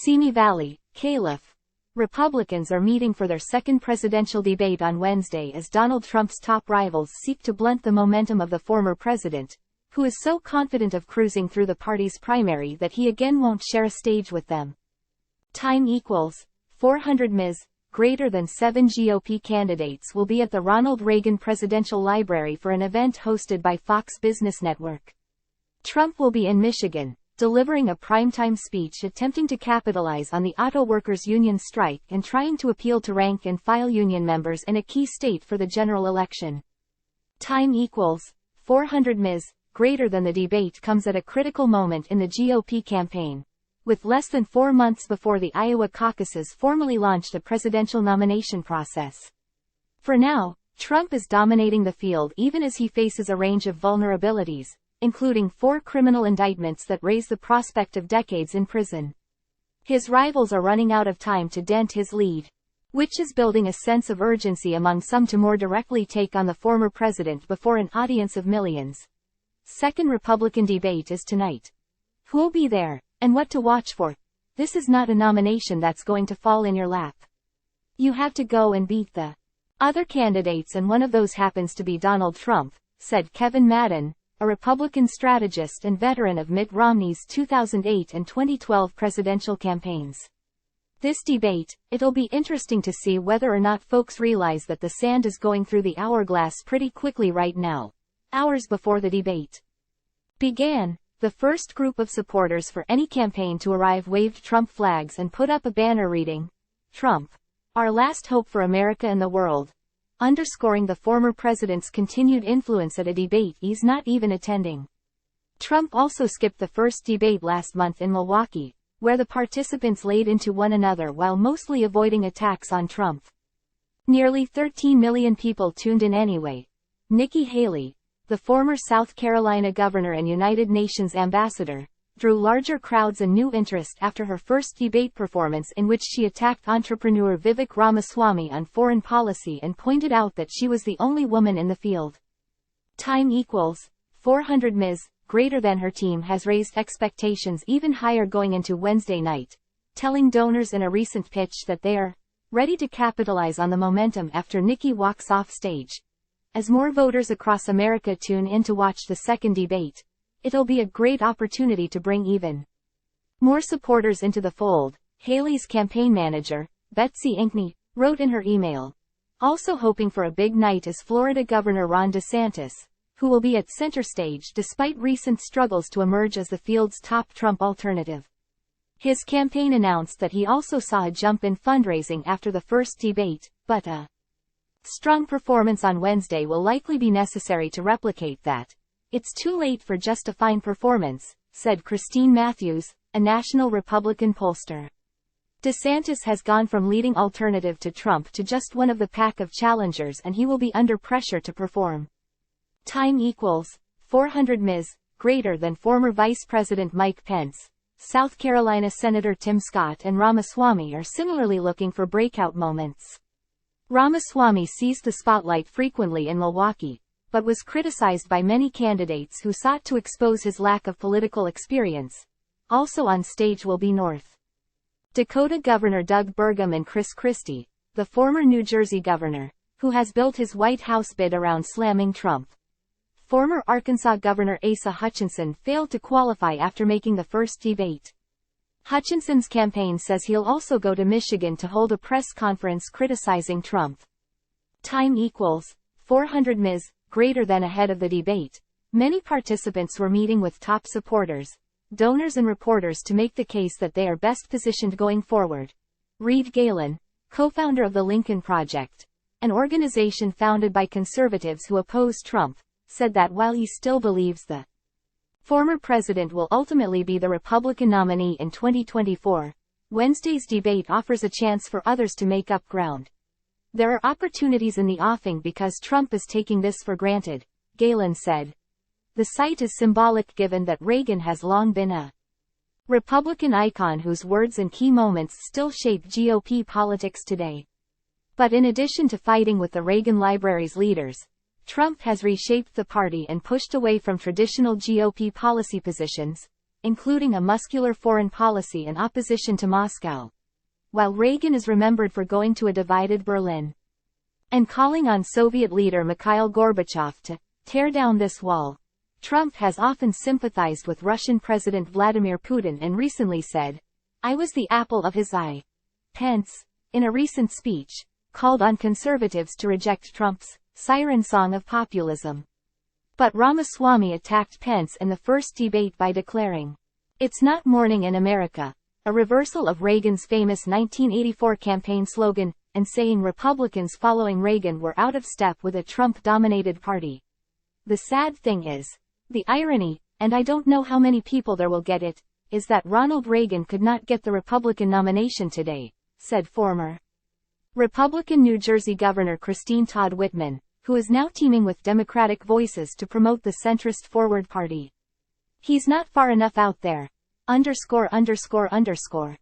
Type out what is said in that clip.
SIMI Valley, Calif. Republicans are meeting for their second presidential debate on Wednesday as Donald Trump's top rivals seek to blunt the momentum of the former president, who is so confident of cruising through the party's primary that he again won't share a stage with them. Time equals 400 Ms. Greater than 7 GOP candidates will be at the Ronald Reagan Presidential Library for an event hosted by Fox Business Network. Trump will be in Michigan, delivering a primetime speech attempting to capitalize on the auto workers' union strike and trying to appeal to rank-and-file union members in a key state for the general election. Time equals 400 Ms. Greater than the debate comes at a critical moment in the GOP campaign, with less than 4 months before the Iowa caucuses formally launch the presidential nomination process. For now, Trump is dominating the field even as he faces a range of vulnerabilities, including 4 criminal indictments that raise the prospect of decades in prison. His rivals are running out of time to dent his lead, which is building a sense of urgency among some to more directly take on the former president before an audience of millions. Second Republican debate is tonight. Who'll be there, and what to watch for? This is not a nomination that's going to fall in your lap. You have to go and beat the other candidates, and one of those happens to be Donald Trump, said Kevin Madden, a Republican strategist and veteran of Mitt Romney's 2008 and 2012 presidential campaigns. This debate, it'll be interesting to see whether or not folks realize that the sand is going through the hourglass pretty quickly right now. Hours before the debate began, the first group of supporters for any campaign to arrive waved Trump flags and put up a banner reading, "Trump, our last hope for America and the world," underscoring the former president's continued influence at a debate he's not even attending. Trump also skipped the first debate last month in Milwaukee, where the participants laid into one another while mostly avoiding attacks on Trump. Nearly 13 million people tuned in anyway. Nikki Haley, the former South Carolina governor and United Nations ambassador, drew larger crowds and new interest after her first debate performance, in which she attacked entrepreneur Vivek Ramaswamy on foreign policy and pointed out that she was the only woman in the field. Time equals 400 Ms. Greater than her team has raised expectations even higher going into Wednesday night, telling donors in a recent pitch that they are ready to capitalize on the momentum after Nikki walks off stage. As more voters across America tune in to watch the second debate, it'll be a great opportunity to bring even more supporters into the fold, Haley's campaign manager, Betsy Inkney, wrote in her email. Also hoping for a big night is Florida Governor Ron DeSantis, who will be at center stage despite recent struggles to emerge as the field's top Trump alternative. His campaign announced that he also saw a jump in fundraising after the first debate, but a strong performance on Wednesday will likely be necessary to replicate that. "It's too late for just a fine performance," said Christine Matthews, a national Republican pollster. DeSantis has gone from leading alternative to Trump to just one of the pack of challengers, and he will be under pressure to perform. Time equals 400 Ms. Greater than former Vice President Mike Pence, South Carolina Senator Tim Scott and Ramaswamy are similarly looking for breakout moments. Ramaswamy seized the spotlight frequently in Milwaukee, but was criticized by many candidates who sought to expose his lack of political experience. Also on stage will be North Dakota Governor Doug Burgum and Chris Christie, the former New Jersey governor, who has built his White House bid around slamming Trump. Former Arkansas Governor Asa Hutchinson failed to qualify after making the first debate. Hutchinson's campaign says he'll also go to Michigan to hold a press conference criticizing Trump. Time equals 400 Ms. Greater than ahead of the debate. Many participants were meeting with top supporters, donors and reporters to make the case that they are best positioned going forward. Reed Galen, co-founder of the Lincoln Project, an organization founded by conservatives who oppose Trump, said that while he still believes the former president will ultimately be the Republican nominee in 2024, Wednesday's debate offers a chance for others to make up ground. "There are opportunities in the offing because Trump is taking this for granted," Galen said. "The site is symbolic given that Reagan has long been a Republican icon whose words and key moments still shape GOP politics today." But in addition to fighting with the Reagan Library's leaders, Trump has reshaped the party and pushed away from traditional GOP policy positions, including a muscular foreign policy and opposition to Moscow. While Reagan is remembered for going to a divided Berlin and calling on Soviet leader Mikhail Gorbachev to tear down this wall, Trump has often sympathized with Russian President Vladimir Putin and recently said, "I was the apple of his eye." Pence, in a recent speech, called on conservatives to reject Trump's siren song of populism. But Ramaswamy attacked Pence in the first debate by declaring, "It's not morning in America," a reversal of Reagan's famous 1984 campaign slogan, and saying Republicans following Reagan were out of step with a Trump-dominated party. "The sad thing is, the irony, and I don't know how many people there will get it, is that Ronald Reagan could not get the Republican nomination today," said former Republican New Jersey Governor Christine Todd Whitman, who is now teaming with Democratic voices to promote the centrist Forward Party. "He's not far enough out there. _______."